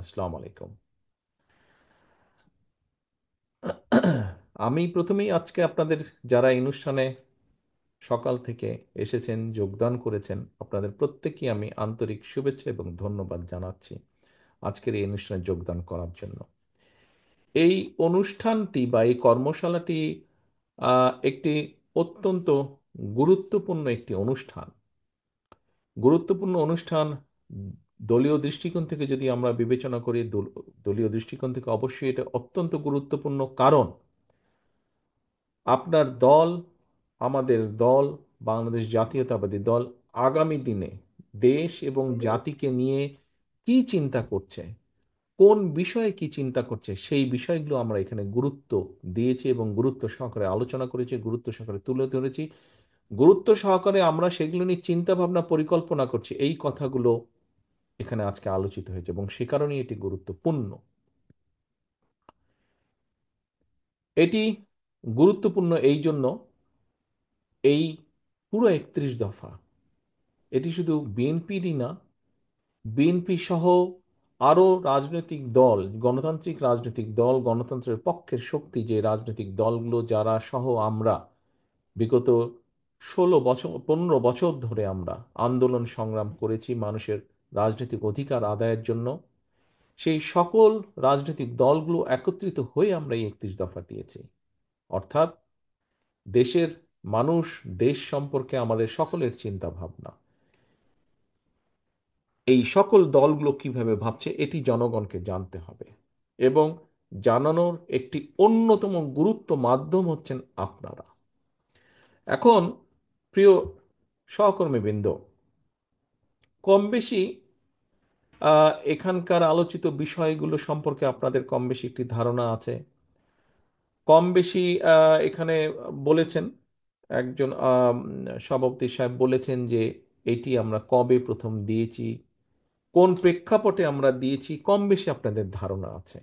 আসসালামু আলাইকুম। আমি প্রথমেই আজকে আপনাদের যারা এই অনুষ্ঠানে সকাল থেকে এসেছেন, যোগদান করেছেন, আপনাদের প্রত্যেককে আমি আন্তরিক শুভেচ্ছা এবং ধন্যবাদ জানাচ্ছি আজকের এই অনুষ্ঠানে যোগদান করার জন্য। এই অনুষ্ঠানটি বা এই কর্মশালাটি একটি অত্যন্ত গুরুত্বপূর্ণ একটি অনুষ্ঠান। গুরুত্বপূর্ণ অনুষ্ঠান দলীয় দৃষ্টিকোণ থেকে যদি আমরা বিবেচনা করি, দলীয় দৃষ্টিকোণ থেকে অবশ্যই এটা অত্যন্ত গুরুত্বপূর্ণ, কারণ আপনার দল, আমাদের দল, বাংলাদেশ জাতীয়তাবাদী দল আগামী দিনে দেশ এবং জাতিকে নিয়ে কি চিন্তা করছে, কোন বিষয়ে কি চিন্তা করছে, সেই বিষয়গুলো আমরা এখানে গুরুত্ব দিয়েছি এবং গুরুত্ব সহকারে আলোচনা করেছি, গুরুত্ব সহকারে তুলে ধরেছি, গুরুত্ব সহকারে আমরা সেগুলো নিয়ে চিন্তা ভাবনা পরিকল্পনা করছি। এই কথাগুলো এখানে আজকে আলোচিত হয়েছে এবং সে কারণেই এটি গুরুত্বপূর্ণ। এটি গুরুত্বপূর্ণ এই জন্য, এই পুরো 31 দফা এটি শুধু বিএনপিরই না, বিএনপি সহ আরও রাজনৈতিক দল, গণতান্ত্রিক রাজনৈতিক দল, গণতন্ত্রের পক্ষের শক্তি যে রাজনৈতিক দলগুলো যারা সহ আমরা বিগত 16 বছর 15 বছর ধরে আমরা আন্দোলন সংগ্রাম করেছি মানুষের রাজনৈতিক অধিকার আদায়ের জন্য, সেই সকল রাজনৈতিক দলগুলো একত্রিত হয়ে আমরা এই 31 দফা দিয়েছি। অর্থাৎ দেশের মানুষ, দেশ সম্পর্কে আমাদের সকলের চিন্তা ভাবনা, এই সকল দলগুলো কিভাবে ভাবছে এটি জনগণকে জানতে হবে এবং জানানোর একটি অন্যতম গুরুত্ব মাধ্যম হচ্ছেন আপনারা। এখন প্রিয় সহকর্মীবৃন্দ, কম বেশি এখানকার আলোচিত বিষয়গুলো সম্পর্কে আপনাদের কম বেশি একটি ধারণা আছে। কম বেশি এখানে বলেছেন, একজন সভাপতি সাহেব বলেছেন যে এটি আমরা কবে প্রথম দিয়েছি, কোন প্রেক্ষাপটে আমরা দিয়েছি, কম বেশি আপনাদের ধারণা আছে।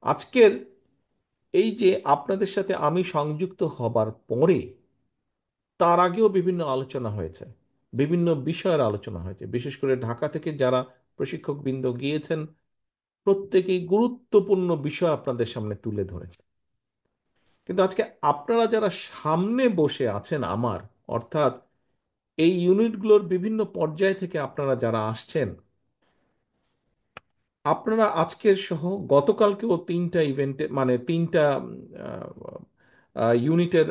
আজকের এই যে আপনাদের সাথে আমি সংযুক্ত হবার পরে, তার আগেও বিভিন্ন আলোচনা হয়েছে, বিভিন্ন বিষয়ের আলোচনা হয়েছে, বিশেষ করে ঢাকা থেকে যারা প্রশিক্ষকবৃন্দ গিয়েছেন প্রত্যেকেই গুরুত্বপূর্ণ বিষয় আপনাদের সামনে তুলে ধরেছে। কিন্তু আজকে আপনারা যারা সামনে বসে আছেন আমার, অর্থাৎ এই ইউনিটগুলোর বিভিন্ন পর্যায় থেকে আপনারা যারা আসছেন, আপনারা আজকের সহ গতকালকেও 3টা ইভেন্টে, মানে 3টা ইউনিটের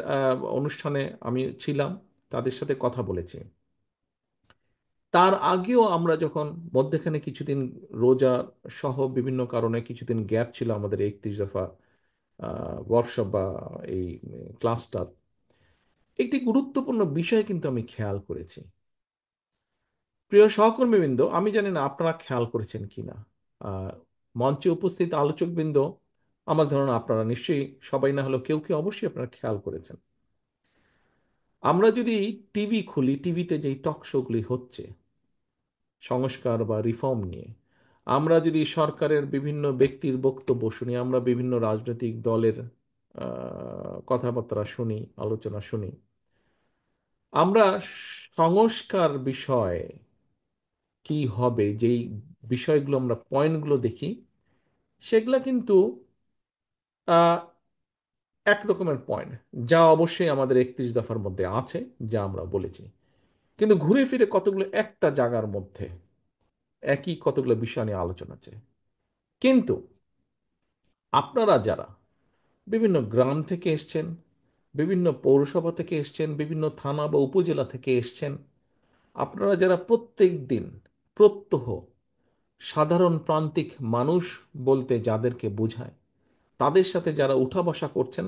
অনুষ্ঠানে আমি ছিলাম, তাদের সাথে কথা বলেছি। তার আগেও আমরা যখন মধ্যখানে কিছুদিন রোজা সহ বিভিন্ন কারণে কিছুদিন গ্যাপ ছিল আমাদের 31 দফা ওয়ার্কশপ বা এই ক্লাসটার, একটি গুরুত্বপূর্ণ বিষয় কিন্তু আমি খেয়াল করেছি। প্রিয় সহকর্মীবৃন্দ, আমি জানি না আপনারা খেয়াল করেছেন কিনা, আহ, মঞ্চে উপস্থিত আলোচকবৃন্দ, আমার ধারণা আপনারা নিশ্চয়ই সবাই না হলেও কেউ কেউ অবশ্যই আপনারা খেয়াল করেছেন। আমরা যদি টিভি খুলি, টিভিতে যেই টক শোগুলি হচ্ছে সংস্কার বা রিফর্ম নিয়ে, আমরা যদি সরকারের বিভিন্ন ব্যক্তির বক্তব্য শুনি, আমরা বিভিন্ন রাজনৈতিক দলের কথাবার্তা শুনি, আলোচনা শুনি, আমরা সংস্কার বিষয়ে কি হবে যেই বিষয়গুলো আমরা পয়েন্টগুলো দেখি, সেগুলা কিন্তু আহ, এক রকমের পয়েন্ট, যা অবশ্যই আমাদের 31 দফার মধ্যে আছে, যা আমরা বলেছি, কিন্তু ঘুরে ফিরে কতগুলো একটা জায়গার মধ্যে একই কতগুলো বিষয় নিয়ে আলোচনা আছে। কিন্তু আপনারা যারা বিভিন্ন গ্রাম থেকে এসছেন, বিভিন্ন পৌরসভা থেকে এসছেন, বিভিন্ন থানা বা উপজেলা থেকে এসছেন, আপনারা যারা প্রত্যেক দিন প্রত্যহ সাধারণ প্রান্তিক মানুষ বলতে যাদেরকে বোঝায়, তাদের সাথে যারা উঠা বসা করছেন,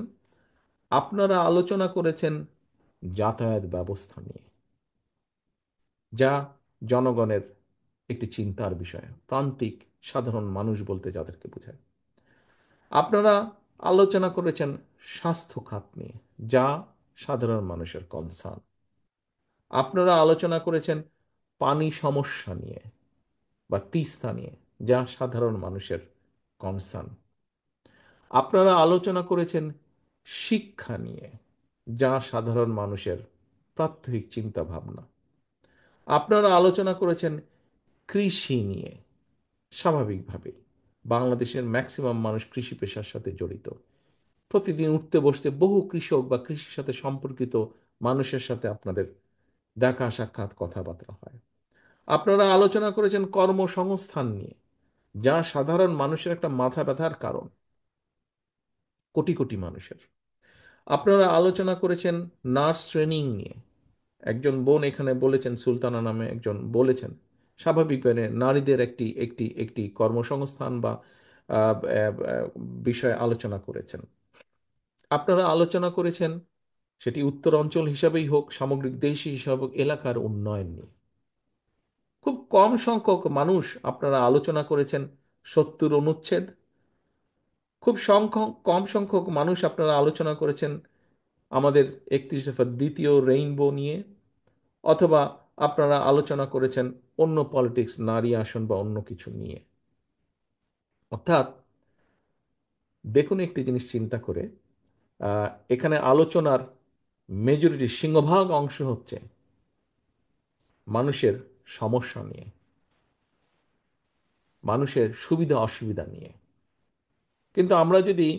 আপনারা আলোচনা করেছেন যাতায়াত ব্যবস্থা নিয়ে, যা জনগণের একটি চিন্তার বিষয়, প্রান্তিক সাধারণ মানুষ বলতে যাদেরকে বোঝায়। আপনারা আলোচনা করেছেন স্বাস্থ্য খাত নিয়ে, যা সাধারণ মানুষের কনসার্ন। আপনারা আলোচনা করেছেন পানি সমস্যা নিয়ে বা তিস্তা নিয়ে, যা সাধারণ মানুষের কনসার্ন। আপনারা আলোচনা করেছেন শিক্ষা নিয়ে, যা সাধারণ মানুষের প্রাত্যহিক চিন্তা ভাবনা। আপনারা আলোচনা করেছেন কৃষি নিয়ে, স্বাভাবিকভাবেই বাংলাদেশের ম্যাক্সিমাম মানুষ কৃষি পেশার সাথে জড়িত। প্রতিদিন উঠতে বসতে বহু কৃষক বা কৃষির সাথে সম্পর্কিত মানুষের সাথে আপনাদের দেখা সাক্ষাৎ কথাবার্তা হয়। আপনারা আলোচনা করেছেন কর্মসংস্থান নিয়ে, যা সাধারণ মানুষের একটা মাথা ব্যথার কারণ, কোটি কোটি মানুষের। আপনারা আলোচনা করেছেন নার্স ট্রেনিং নিয়ে। একজন বোন এখানে বলেছেন, সুলতানা নামে একজন বলেছেন, স্বাভাবিকভাবে নারীদের একটি একটি একটি কর্মসংস্থান বা বিষয়ে আলোচনা করেছেন। আপনারা আলোচনা করেছেন, সেটি উত্তর অঞ্চল হিসাবেই হোক, সামগ্রিক দেশ হিসাবে হোক, এলাকার উন্নয়ন নিয়ে। খুব কম সংখ্যক মানুষ আপনারা আলোচনা করেছেন সত্তর অনুচ্ছেদ। খুব কম সংখ্যক মানুষ আপনারা আলোচনা করেছেন আমাদের 31 দফার দ্বিতীয় রেইনবো নিয়ে, অথবা আপনারা আলোচনা করেছেন অন্য পলিটিক্স, নারী আসন বা অন্য কিছু নিয়ে। অর্থাৎ দেখুন একটি জিনিস চিন্তা করে, এখানে আলোচনার মেজরিটি, সিংহভাগ অংশ হচ্ছে মানুষের সমস্যা নিয়ে, মানুষের সুবিধা অসুবিধা নিয়ে। কিন্তু আমরা যদি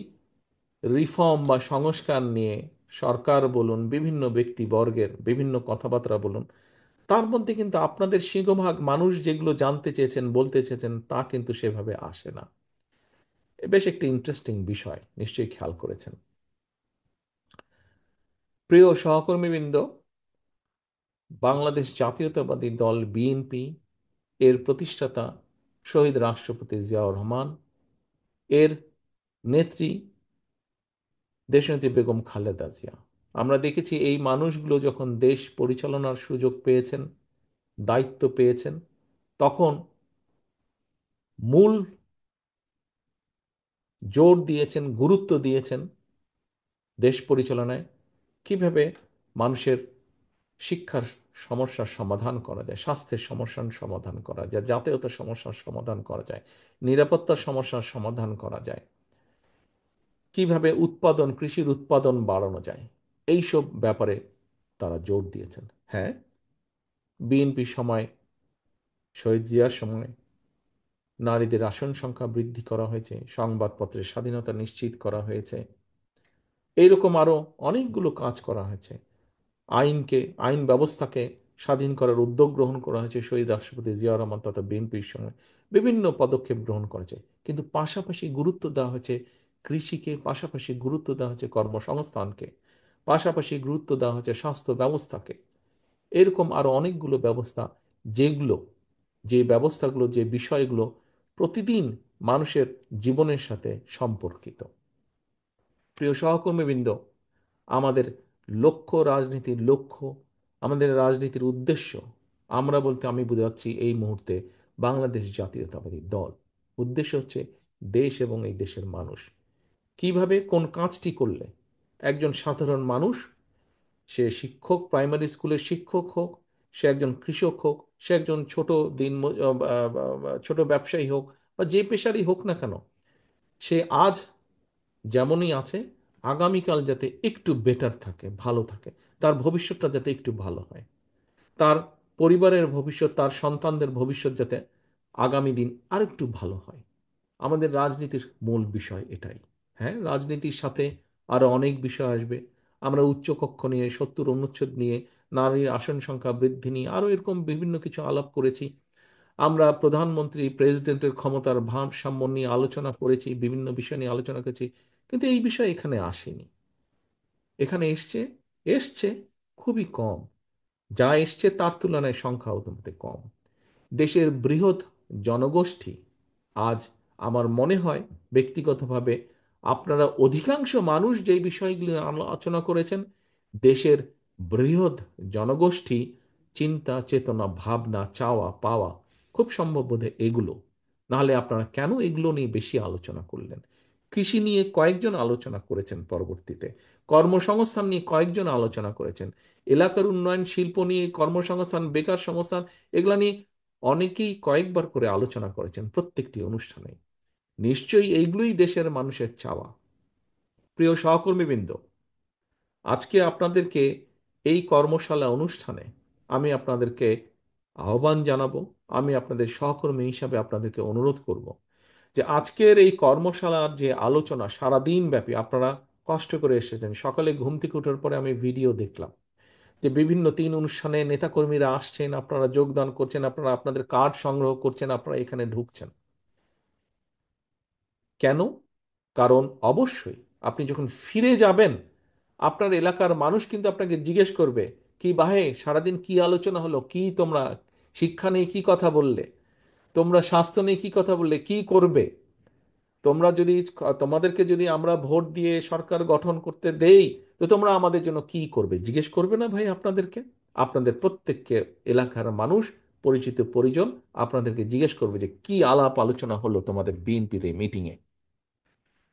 রিফর্ম বা সংস্কার নিয়ে সরকার বলুন, বিভিন্ন ব্যক্তিবর্গের বিভিন্ন কথাবার্তা বলুন, তার মধ্যে কিন্তু আপনাদের সিংহভাগ মানুষ যেগুলো জানতে চেয়েছেন, বলতে চেয়েছেন, তা কিন্তু সেভাবে আসে না। বেশ একটি ইন্টারেস্টিং বিষয়, নিশ্চয়ই খেয়াল করেছেন। প্রিয় সহকর্মীবৃন্দ, বাংলাদেশ জাতীয়তাবাদী দল বিএনপি এর প্রতিষ্ঠাতা শহীদ রাষ্ট্রপতি জিয়াউর রহমান, এর নেত্রী দেশনেত্রী বেগম খালেদা জিয়া। আমরা দেখেছি এই মানুষগুলো যখন দেশ পরিচালনার সুযোগ পেয়েছেন, দায়িত্ব পেয়েছেন, তখন মূল জোর দিয়েছেন, গুরুত্ব দিয়েছেন দেশ পরিচালনায় কিভাবে মানুষের শিক্ষার সমস্যার সমাধান করা যায়, স্বাস্থ্যের সমস্যার সমাধান করা যায়, যাতায়াতের সমস্যার সমাধান করা যায়, নিরাপত্তার সমস্যার সমাধান করা যায়, কিভাবে উৎপাদন, কৃষির উৎপাদন বাড়ানো যায়, এইসব ব্যাপারে তারা জোর দিয়েছেন। হ্যাঁ, বিএনপির সময়, শহীদ জিয়ার সময় নারীদের আসন সংখ্যা বৃদ্ধি করা হয়েছে, সংবাদপত্রের স্বাধীনতা নিশ্চিত করা হয়েছে, এইরকম আরো অনেকগুলো কাজ করা হয়েছে। আইন ব্যবস্থাকে স্বাধীন করার উদ্যোগ গ্রহণ করা হয়েছে শহীদ রাষ্ট্রপতি জিয়াউর রহমান তথা বিএনপির সময়, বিভিন্ন পদক্ষেপ গ্রহণ করেছে। কিন্তু পাশাপাশি গুরুত্ব দেওয়া হয়েছে কৃষিকে, পাশাপাশি গুরুত্ব দেওয়া হয়েছে কর্মসংস্থানকে, পাশাপাশি গুরুত্ব দেওয়া হয়েছে স্বাস্থ্য ব্যবস্থাকে। এরকম আরো অনেকগুলো ব্যবস্থা, যেগুলো, যে ব্যবস্থাগুলো, যে বিষয়গুলো প্রতিদিন মানুষের জীবনের সাথে সম্পর্কিত। প্রিয় সহকর্মীবৃন্দ, আমাদের লক্ষ্য, রাজনীতির লক্ষ্য, আমাদের রাজনীতির উদ্দেশ্য, আমরা বলতে আমি বোঝাচ্ছি এই মুহূর্তে বাংলাদেশ জাতীয়তাবাদী দল। উদ্দেশ্য হচ্ছে দেশ এবং এই দেশের মানুষ। কিভাবে কোন কাজটি করলে একজন সাধারণ মানুষ, সে শিক্ষক, প্রাইমারি স্কুলের শিক্ষক হোক, সে একজন কৃষক হোক, সে একজন ছোট দিন ছোট ব্যবসায়ী হোক, বা যে পেশারই হোক না কেন, সে আজ যেমনই আছে আগামীকাল যাতে একটু বেটার থাকে, ভালো থাকে, তার ভবিষ্যৎটা যাতে একটু ভালো হয়, তার পরিবারের ভবিষ্যৎ, তার সন্তানদের ভবিষ্যৎ যাতে আগামী দিন আরেকটু ভালো হয়। আমাদের রাজনীতির মূল বিষয় এটাই। হ্যাঁ, রাজনীতির সাথে আরো অনেক বিষয় আসবে। আমরা উচ্চকক্ষ নিয়ে, 70 অনুচ্ছেদ নিয়ে, নারীর আসন সংখ্যা বৃদ্ধি নিয়ে আরো এরকম বিভিন্ন কিছু আলাপ করেছি। আমরা প্রধানমন্ত্রী, প্রেসিডেন্টের ক্ষমতার ভারসাম্য নিয়ে আলোচনা করেছি, বিভিন্ন বিষয় নিয়ে আলোচনা করেছি। কিন্তু এই বিষয় এখানে আসেনি। এখানে এসছে, এসছে খুবই কম। যা এসছে তার তুলনায় সংখ্যা অত্যন্ত কম। দেশের বৃহৎ জনগোষ্ঠী, আজ আমার মনে হয় ব্যক্তিগতভাবে আপনারা অধিকাংশ মানুষ যেই বিষয়গুলি আলোচনা করেছেন, দেশের বৃহৎ জনগোষ্ঠী চিন্তা, চেতনা, ভাবনা, চাওয়া পাওয়া খুব সম্ভব বোধহয় এগুলো। নাহলে আপনারা কেন এগুলো নিয়ে বেশি আলোচনা করলেন? কৃষি নিয়ে কয়েকজন আলোচনা করেছেন, পরবর্তীতে কর্মসংস্থান নিয়ে কয়েকজন আলোচনা করেছেন, এলাকার উন্নয়ন, শিল্প নিয়ে, কর্মসংস্থান, বেকার সংস্থান, এগুলা নিয়ে অনেকেই কয়েকবার করে আলোচনা করেছেন প্রত্যেকটি অনুষ্ঠানে। নিশ্চয়ই এইগুলোই দেশের মানুষের চাওয়া। প্রিয় সহকর্মীবৃন্দ, আজকে আপনাদেরকে এই কর্মশালা অনুষ্ঠানে আমি আপনাদেরকে আহ্বান জানাবো। আমি আপনাদের সহকর্মী হিসাবে আপনাদেরকে অনুরোধ করব যে আজকের এই কর্মশালার যে আলোচনা সারাদিন ব্যাপী আপনারা কষ্ট করে এসেছেন, সকালে ঘুম থেকে ওঠার পরে আমি ভিডিও দেখলাম যে বিভিন্ন তিন অনুষ্ঠানে নেতাকর্মীরা আসছেন, আপনারা যোগদান করছেন, আপনারা আপনাদের কার্ড সংগ্রহ করছেন, আপনারা এখানে ঢুকছেন। কেন? কারণ অবশ্যই আপনি যখন ফিরে যাবেন আপনার এলাকার মানুষ কিন্তু আপনাকে জিজ্ঞেস করবে, কি ভাই সারাদিন কি আলোচনা হলো, কি তোমরা শিক্ষা নিয়ে কি কথা বললে, তোমরা স্বাস্থ্য নিয়ে কি কথা বললে, কি করবে, তোমরা যদি তোমাদেরকে যদি আমরা ভোট দিয়ে সরকার গঠন করতে দেই তো তোমরা আমাদের জন্য কি করবে, জিজ্ঞেস করবে না ভাই আপনাদেরকে? আপনাদের প্রত্যেককে এলাকার মানুষ, পরিচিত পরিজন আপনাদেরকে জিজ্ঞেস করবে যে কি আলাপ আলোচনা হলো তোমাদের বিএনপির এই মিটিংয়ে।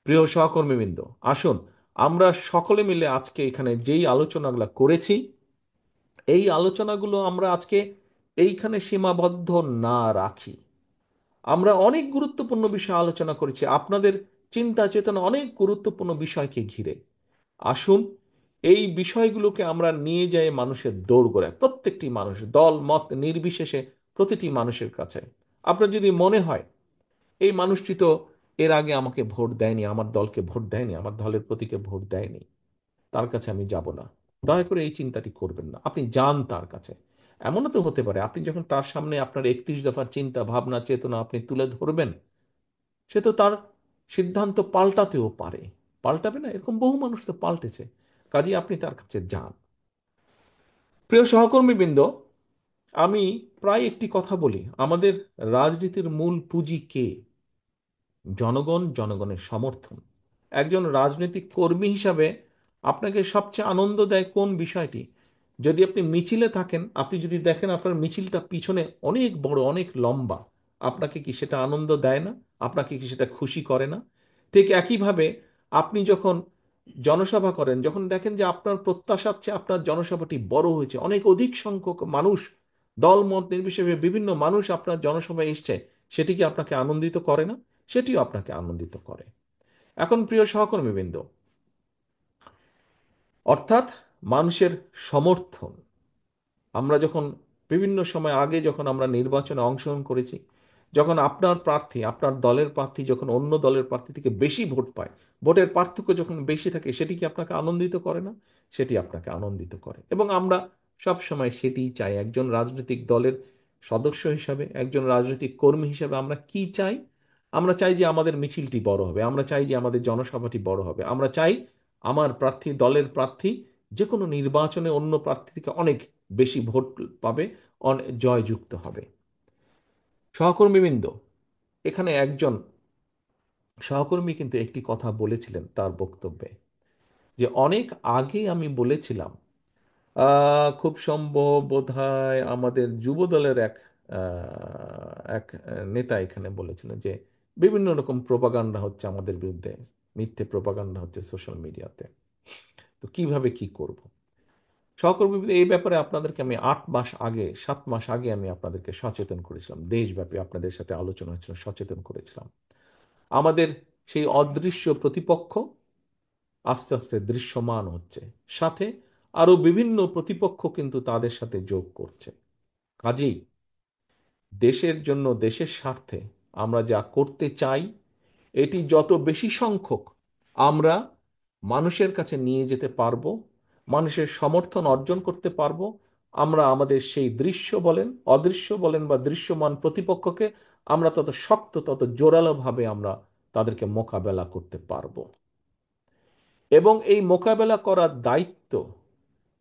প্রিয় সহকর্মীবৃন্দ, আসুন আমরা সকলে মিলে আজকে এখানে যেই আলোচনাগুলো করেছি এই আলোচনাগুলো আমরা আজকে এইখানে সীমাবদ্ধ না রাখি। আমরা অনেক গুরুত্বপূর্ণ বিষয় আলোচনা করেছি, আপনাদের চিন্তা চেতনা অনেক গুরুত্বপূর্ণ বিষয়কে ঘিরে। আসুন এই বিষয়গুলোকে আমরা নিয়ে যাই মানুষের দোরগোড়ায়, প্রত্যেকটি মানুষ দল মত নির্বিশেষে প্রতিটি মানুষের কাছে। আপনার যদি মনে হয় এই মানুষটি তো এর আগে আমাকে ভোট দেয়নি, আমার দলকে ভোট দেয়নি, আমার দলের প্রতীকে ভোট দেয়নি, তার কাছে আমি যাব না, দয়া করে এই চিন্তাটি করবেন না, আপনি যান তার কাছে। এমনও তো হতে পারে আপনি যখন তার সামনে আপনার 31 দফার চিন্তা ভাবনা চেতনা আপনি তুলে ধরবেন, সে তো তার সিদ্ধান্ত পাল্টাতেও পারে। পাল্টাবে না? এরকম বহু মানুষ তো পাল্টেছে। কাজে আপনি তার কাছে যান। প্রিয় সহকর্মীবৃন্দ, আমি প্রায় একটি কথা বলি, আমাদের রাজনীতির মূল পুঁজি কে? জনগণ, জনগণের সমর্থন। একজন রাজনৈতিক কর্মী হিসাবে আপনাকে সবচেয়ে আনন্দ দেয় কোন বিষয়টি? যদি আপনি মিছিলে থাকেন, আপনি যদি দেখেন আপনার মিছিলটা পিছনে অনেক বড় অনেক লম্বা, আপনাকে কি সেটা আনন্দ দেয় না? আপনাকে কি সেটা খুশি করে না? ঠিক একইভাবে আপনি যখন জনসভা করেন, যখন দেখেন যে আপনার প্রত্যাশার চেয়ে আপনার জনসভাটি বড় হয়েছে, অনেক অধিক সংখ্যক মানুষ দল মত নির্বিশেষে বিভিন্ন মানুষ আপনার জনসভায় এসছে, সেটি কি আপনাকে আনন্দিত করে না? সেটিও আপনাকে আনন্দিত করে। এখন প্রিয় সহকর্মীবৃন্দ, অর্থাৎ মানুষের সমর্থন। আমরা যখন বিভিন্ন সময় আগে যখন আমরা নির্বাচনে অংশগ্রহণ করেছি, যখন আপনার প্রার্থী আপনার দলের প্রার্থী যখন অন্য দলের প্রার্থী থেকে বেশি ভোট পায়, ভোটের পার্থক্য যখন বেশি থাকে, সেটি কি আপনাকে আনন্দিত করে না? সেটি আপনাকে আনন্দিত করে এবং আমরা সব সময় সেটি চাই। একজন রাজনৈতিক দলের সদস্য হিসাবে, একজন রাজনৈতিক কর্মী হিসাবে আমরা কি চাই? আমরা চাই যে আমাদের মিছিলটি বড় হবে, আমরা চাই যে আমাদের জনসভাটি বড় হবে, আমরা চাই আমার প্রার্থী দলের প্রার্থী যে কোনো নির্বাচনে অন্য প্রার্থী থেকে অনেক বেশি ভোট পাবে, জয়যুক্ত হবে। সহকর্মীবৃন্দ, এখানে একজন সহকর্মী কিন্তু একটি কথা বলেছিলেন তার বক্তব্যে, যে অনেক আগে আমি বলেছিলাম, খুব সম্ভব বোধহয় আমাদের যুব দলের এক নেতা এখানে বলেছিলেন যে বিভিন্ন রকম প্রোপাগান্ডা হচ্ছে আমাদের বিরুদ্ধে, মিথ্যে প্রোপাগান্ডা হচ্ছে সোশ্যাল মিডিয়াতে, তো কিভাবে কি করব। সহকর্মী, এই ব্যাপারে আপনাদেরকে আমি 8 মাস আগে 7 মাস আগে আমি আপনাদেরকে সচেতন করেছিলাম, দেশব্যাপী আপনাদের সাথে আলোচনা হচ্ছিল, সচেতন করেছিলাম। আমাদের সেই অদৃশ্য প্রতিপক্ষ আস্তে আস্তে দৃশ্যমান হচ্ছে, সাথে আরো বিভিন্ন প্রতিপক্ষ কিন্তু তাদের সাথে যোগ করছে। কাজেই দেশের জন্য, দেশের স্বার্থে আমরা যা করতে চাই এটি যত বেশি সংখ্যক আমরা মানুষের কাছে নিয়ে যেতে পারবো, মানুষের সমর্থন অর্জন করতে পারবো, আমরা আমাদের সেই দৃশ্য বলেন, অদৃশ্য বলেন বা দৃশ্যমান প্রতিপক্ষকে আমরা তত শক্ত তত জোরালোভাবে আমরা তাদেরকে মোকাবেলা করতে পারবো। এবং এই মোকাবেলা করার দায়িত্ব,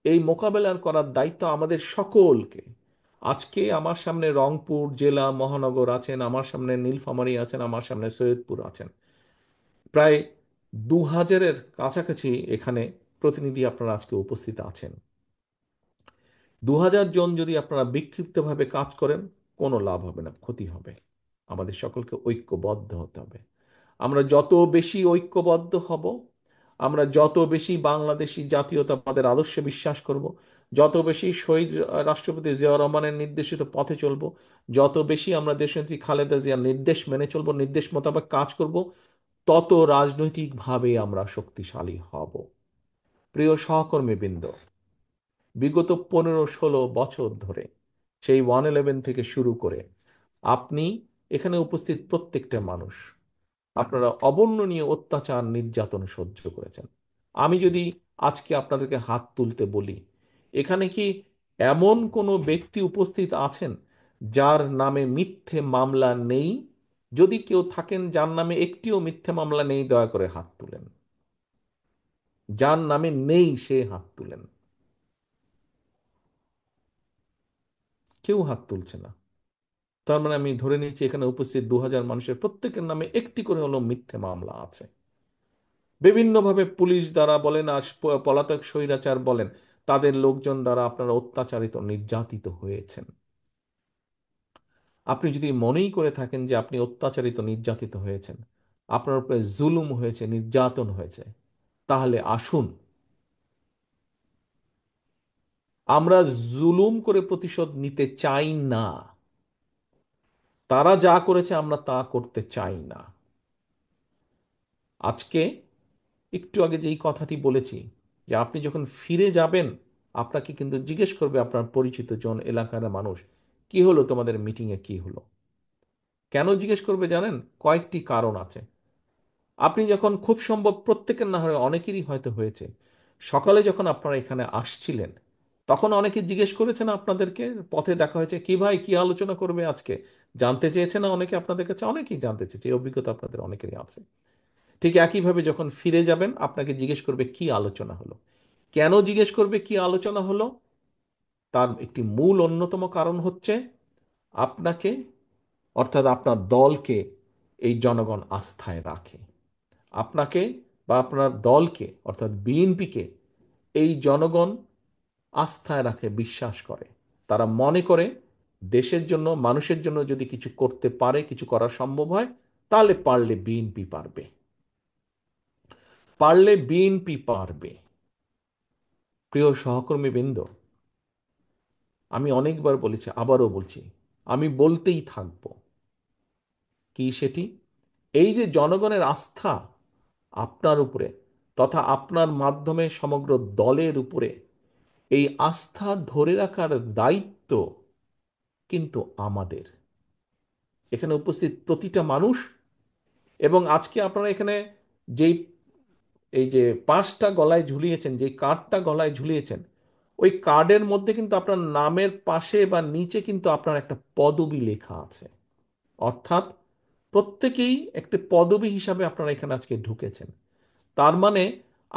এই মোকাবেলা করার দায়িত্ব আমাদের সকলকে। আজকে আমার সামনে রংপুর জেলা মহানগর আছেন, আমার সামনে নীলফামারী আছেন, আমার সামনে সৈয়দপুর আছেন, প্রায় 2000-এর কাছাকাছি এখানে প্রতিনিধি আপনারা আজকে উপস্থিত আছেন। 2000 জন যদি আপনারা বিক্ষিপ্তভাবে কাজ করেন, কোনো লাভ হবে না, ক্ষতি হবে। আমাদের সকলকে ঐক্যবদ্ধ হতে হবে। আমরা যত বেশি ঐক্যবদ্ধ হব, আমরা যত বেশি বাংলাদেশি জাতীয়তাবাদের আদর্শে বিশ্বাস করব, যত বেশি শহীদ রাষ্ট্রপতি জিয়াউর রহমানের নির্দেশিত পথে চলব, যত বেশি আমরা দেশনেত্রী খালেদা জিয়ার নির্দেশ মেনে চলব, নির্দেশ মোতাবেক কাজ করব, তত রাজনৈতিকভাবে আমরা শক্তিশালী হব। প্রিয় সহকর্মীবৃন্দ, বিগত 15-16 বছর ধরে সেই 111 থেকে শুরু করে আপনি এখানে উপস্থিত প্রত্যেকটা মানুষ, আপনারা অবর্ণনীয় অত্যাচার নির্যাতন সহ্য করেছেন। আমি যদি আজকে আপনাদেরকে হাত তুলতে বলি, এখানে কি এমন কোনো ব্যক্তি উপস্থিত আছেন যার নামে মিথ্যে মামলা নেই? যদি কেউ থাকেন যার নামে একটিও মিথ্যে মামলা নেই, দয়া করে হাত তুলেন। যার নামে নেই সে হাত তুলেন। কেউ হাত তুলছে না। তার মানে আমি ধরে নিচ্ছি এখানে উপস্থিত 2000 মানুষের প্রত্যেকের নামে একটি করে হলো মিথ্যে মামলা আছে। বিভিন্নভাবে পুলিশ দ্বারা বলেন আর পলাতক স্বৈরাচার বলেন, তাদের লোকজন দ্বারা আপনারা অত্যাচারিত নির্যাতিত হয়েছেন। আপনি যদি মনেই করে থাকেন যে আপনি অত্যাচারিত নির্যাতিত হয়েছেন, আপনার উপরে জুলুম হয়েছে, নির্যাতন হয়েছে, তাহলে আসুন আমরা জুলুম করে প্রতিশোধ নিতে চাই না। তারা যা করেছে আমরা তা করতে চাই না। আজকে একটু আগে যেই কথাটি বলেছি, যে আপনি যখন ফিরে যাবেন, আপনাকে কিন্তু জিজ্ঞেস করবে আপনার পরিচিত জন, এলাকার মানুষ, কি হলো তোমাদের মিটিংয়ে, কি হলো। কেন জিজ্ঞেস করবে জানেন? কয়েকটি কারণ আছে। আপনি যখন, খুব সম্ভব প্রত্যেকের না হয় অনেকেরই হয়তো হয়েছে, সকালে যখন আপনারা এখানে আসছিলেন, তখন অনেকে জিজ্ঞেস করেছেন আপনাদেরকে, পথে দেখা হয়েছে, কি ভাই কি আলোচনা করবে আজকে, জানতে চেয়েছে না অনেকে আপনাদের কাছে? অনেকেই জানতে চেয়েছে, এই অভিজ্ঞতা আপনাদের অনেকেরই আছে। ঠিক একইভাবে যখন ফিরে যাবেন, আপনাকে জিজ্ঞেস করবে কি আলোচনা হলো। কেন জিজ্ঞেস করবে কি আলোচনা হলো? তার একটি মূল অন্যতম কারণ হচ্ছে, আপনাকে, অর্থাৎ আপনার দলকে এই জনগণ আস্থায় রাখে। আপনাকে বা আপনার দলকে, অর্থাৎ বিএনপিকে, এই জনগণ আস্থায় রাখে, বিশ্বাস করে। তারা মনে করে দেশের জন্য, মানুষের জন্য যদি কিছু করতে পারে, কিছু করা সম্ভব হয়, তাহলে পারলে বিএনপি পারবে, পারলে বিএনপি পারবে। প্রিয় সহকর্মীবৃন্দ, আমি অনেকবার বলেছি, আবারও বলছি, আমি বলতেই থাকব। কি সেটি? এই যে জনগণের আস্থা আপনার উপরে, তথা আপনার মাধ্যমে সমগ্র দলের উপরে, এই আস্থা ধরে রাখার দায়িত্ব কিন্তু আমাদের, এখানে উপস্থিত প্রতিটা মানুষ। এবং আজকে আপনারা এখানে যেই, এই যে পাঁচটা গলায় ঝুলিয়েছেন, যে কার্ডটা গলায় ঝুলিয়েছেন, ওই কার্ডের মধ্যে কিন্তু আপনার নামের পাশে বা নিচে কিন্তু আপনার একটা পদবি লেখা আছে। অর্থাৎ প্রত্যেকেই একটি পদবি হিসাবে আপনারা এখানে আজকে ঢুকেছেন। তার মানে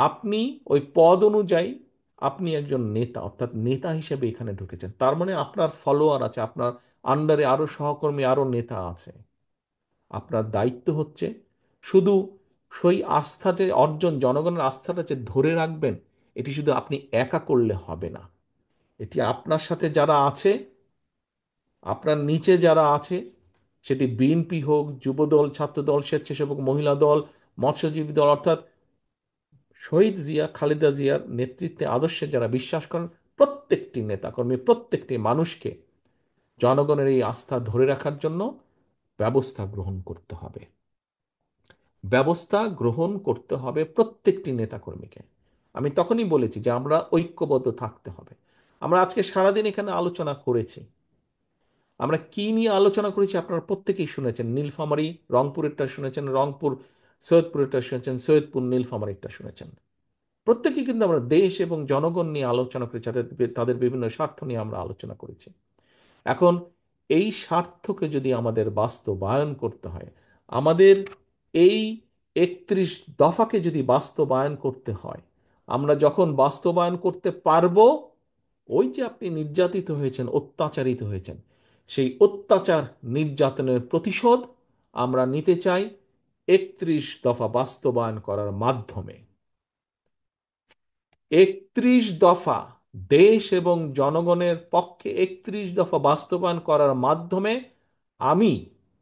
আপনি ওই পদ অনুযায়ী আপনি একজন নেতা, অর্থাৎ নেতা হিসেবে এখানে ঢুকেছেন। তার মানে আপনার ফলোয়ার আছে, আপনার আন্ডারে আরো সহকর্মী, আরো নেতা আছে। আপনার দায়িত্ব হচ্ছে শুধু সেই আস্থা যে অর্জন, জনগণের আস্থাটা যে ধরে রাখবেন, এটি শুধু আপনি একা করলে হবে না। এটি আপনার সাথে যারা আছে, আপনার নিচে যারা আছে, সেটি বিএনপি হোক, যুবদল, ছাত্রদল, স্বেচ্ছাসেবক, মহিলা দল, মৎস্যজীবী দল, অর্থাৎ শহীদ জিয়া, খালেদা জিয়ার নেতৃত্বে, আদর্শে যারা বিশ্বাস করেন, প্রত্যেকটি নেতাকর্মী, প্রত্যেকটি মানুষকে জনগণের এই আস্থা ধরে রাখার জন্য ব্যবস্থা গ্রহণ করতে হবে। ব্যবস্থা গ্রহণ করতে হবে প্রত্যেকটি নেতাকর্মীকে। আমি তখনই বলেছি যে আমরা ঐক্যবদ্ধ থাকতে হবে। আমরা আজকে সারাদিন এখানে আলোচনা করেছি। আমরা কি নিয়ে আলোচনা করেছি আপনারা প্রত্যেকেই শুনেছেন। নীলফামারী, রংপুরেরটা শুনেছেন, রংপুর সৈয়দপুরেরটা শুনেছেন, সৈয়দপুর নীলফামারীরটা শুনেছেন। প্রত্যেকেই কিন্তু আমরা দেশ এবং জনগণ নিয়ে আলোচনা করেছি, তাদের তাদের বিভিন্ন স্বার্থ নিয়ে আমরা আলোচনা করেছি। এখন এই স্বার্থকে যদি আমাদের বাস্তবায়ন করতে হয়, আমাদের এই 31 দফাকে যদি বাস্তবায়ন করতে হয়, আমরা যখন বাস্তবায়ন করতে পারবো, ওই যে আপনি নির্যাতিত হয়েছেন, অত্যাচারিত হয়েছেন, সেই অত্যাচার নির্যাতনের প্রতিশোধ আমরা নিতে চাই 31 দফা বাস্তবায়ন করার মাধ্যমে। 31 দফা, দেশ এবং জনগণের পক্ষে 31 দফা বাস্তবায়ন করার মাধ্যমে আমি,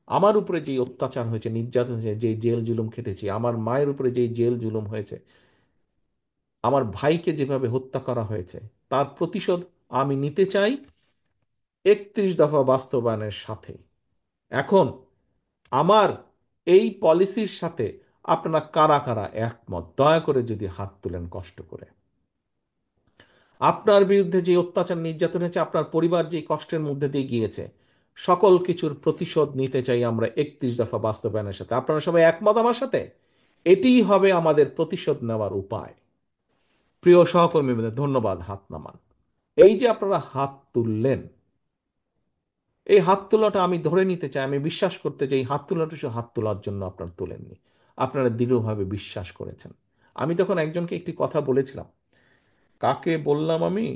আমার উপরে যে অত্যাচার হয়েছে, নির্যাতন হয়েছে, যে জেল জুলুম খেটেছি, আমার মায়ের উপরে যে জেল জুলুম হয়েছে, আমার ভাইকে যেভাবে হত্যা করা হয়েছে, তার প্রতিশোধ আমি নিতে চাই 31 দফা বাস্তবায়নের সাথে। এখন আমার এই পলিসির সাথে আপনারা কারা কারা একমত, দয়া করে যদি হাত তুলেন কষ্ট করে। আপনার বিরুদ্ধে যে অত্যাচার নির্যাতন হয়েছে, আপনার পরিবার যে কষ্টের মধ্যে দিয়ে গিয়েছে, সকল কিছুর প্রতিশোধ নিতে চাই আমরা 31 দফা বাস্তবায়নের সাথে। আপনারা সবাই একমত আমার সাথে? এটিই হবে আমাদের প্রতিশোধ নেওয়ার উপায়। প্রিয় সহকর্মীদের ধন্যবাদ, হাত নামান। এই যে আপনারা হাত তুললেন, এই হাত তোলাটা আমি ধরে নিতে চাই, আমি বিশ্বাস করতে চাই হাত তোলাটা শুধু হাত তোলার জন্য আপনারা তোলেননি, আপনারা দৃঢ়ভাবে বিশ্বাস করেছেন। আমি তখন একজনকে একটি কথা বলেছিলাম, কাকে বললাম আমি,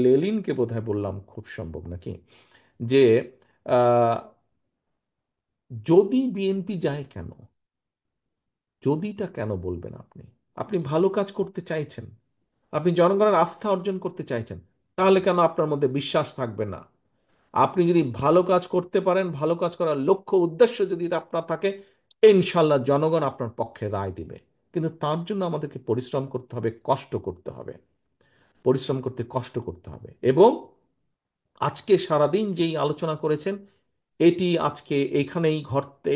লেলিনকে বোধহয় বললাম, খুব সম্ভব নাকি, যে আহ, যদি বিএনপি যায় কেন, যদিটা কেন বলবেন আপনি? আপনি ভালো কাজ করতে চাইছেন, আপনি জনগণের আস্থা অর্জন করতে চাইছেন, তাহলে কেন আপনার মধ্যে বিশ্বাস থাকবে না? আপনি যদি ভালো কাজ করতে পারেন, ভালো কাজ করার লক্ষ্য উদ্দেশ্য যদি আপনার থাকে, ইনশাল্লাহ জনগণ আপনার পক্ষে রায় দিবে। কিন্তু তার জন্য আমাদেরকে পরিশ্রম করতে হবে, কষ্ট করতে হবে, পরিশ্রম করতে কষ্ট করতে হবে। এবং আজকে সারাদিন যেই আলোচনা করেছেন, এটি আজকে এইখানেই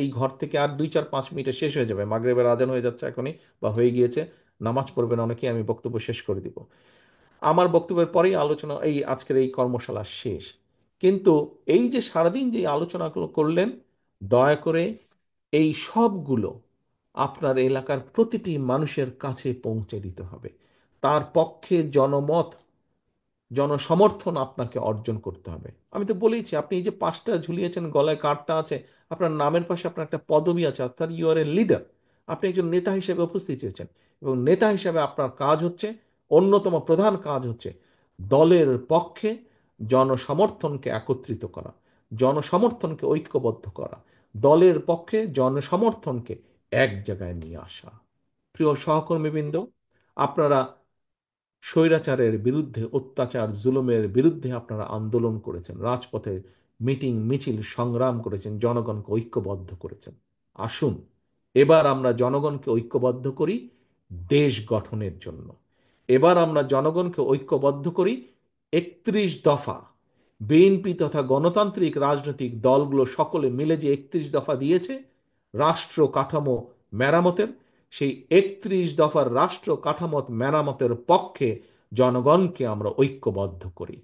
এই ঘর থেকে আর 2 4 5 মিনিটে শেষ হয়ে যাবে। মাগরিবের আজান হয়ে যাচ্ছে এখনই, বা হয়ে গিয়েছে। নামাজ পড়বেন অনেকেই, আমি বক্তব্য শেষ করে দিব। আমার বক্তব্যের পরেই আলোচনা, এই আজকের এই কর্মশালা শেষ। কিন্তু এই যে সারাদিন যে আলোচনাগুলো করলেন, দয়া করে এই সবগুলো আপনার এলাকার প্রতিটি মানুষের কাছে পৌঁছে দিতে হবে। তার পক্ষে জনমত, জনসমর্থন আপনাকে অর্জন করতে হবে। আমি তো বলেইছি, আপনি এই যে পাঁচটা ঝুলিয়েছেন, গলায় কার্ডটা আছে, আপনার নামের পাশে আপনার একটা পদবি আছে, অর্থাৎ ইউ আর এ লিডার। আপনি একজন নেতা হিসেবে উপস্থিত হয়েছেন, এবং নেতা হিসেবে আপনার কাজ হচ্ছে, অন্যতম প্রধান কাজ হচ্ছে দলের পক্ষে জনসমর্থনকে একত্রিত করা, জনসমর্থনকে ঐক্যবদ্ধ করা, দলের পক্ষে জনসমর্থনকে এক জায়গায় নিয়ে আসা। প্রিয় সহকর্মীবৃন্দ, আপনারা স্বৈরাচারের বিরুদ্ধে, অত্যাচার জুলুমের বিরুদ্ধে আপনারা আন্দোলন করেছেন, রাজপথে মিটিং মিছিল সংগ্রাম করেছেন, জনগণকে ঐক্যবদ্ধ করেছেন। আসুন এবার আমরা জনগণকে ঐক্যবদ্ধ করি দেশ গঠনের জন্য। এবার আমরা জনগণকে ঐক্যবদ্ধ করি 31 দফা, বিএনপি তথা গণতান্ত্রিক রাজনৈতিক দলগুলো সকলে মিলে যে 31 দফা দিয়েছে রাষ্ট্র কাঠামো মেরামতের, সেই 31 দফার রাষ্ট্র কাঠামো মেরামতের পক্ষে জনগণকে আমরা ঐক্যবদ্ধ করি।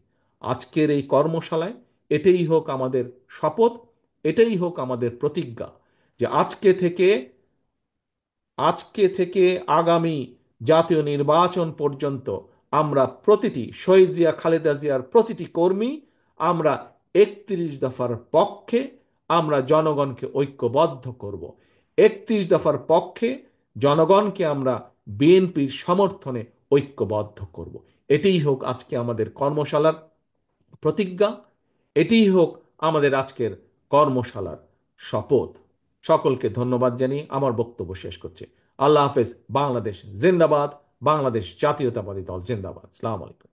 আজকের এই কর্মশালায় এটাই হোক আমাদের শপথ, এটাই হোক আমাদের প্রতিজ্ঞা, যে আজকে থেকে আগামী জাতীয় নির্বাচন পর্যন্ত আমরা প্রতিটি শহীদ জিয়া, খালেদা জিয়ার প্রতিটি কর্মী, আমরা 31 দফার পক্ষে আমরা জনগণকে ঐক্যবদ্ধ করব। 31 দফার পক্ষে জনগণকে আমরা বিএনপির সমর্থনে ঐক্যবদ্ধ করব। এটিই হোক আজকে আমাদের কর্মশালার প্রতিজ্ঞা, এটিই হোক আমাদের আজকের কর্মশালার শপথ। সকলকে ধন্যবাদ জানিয়ে আমার বক্তব্য শেষ করছি। আল্লাহ হাফেজ। বাংলাদেশ জিন্দাবাদ। বাংলাদেশ জাতীয়তাবাদী দল জিন্দাবাদ। আসসালামু আলাইকুম।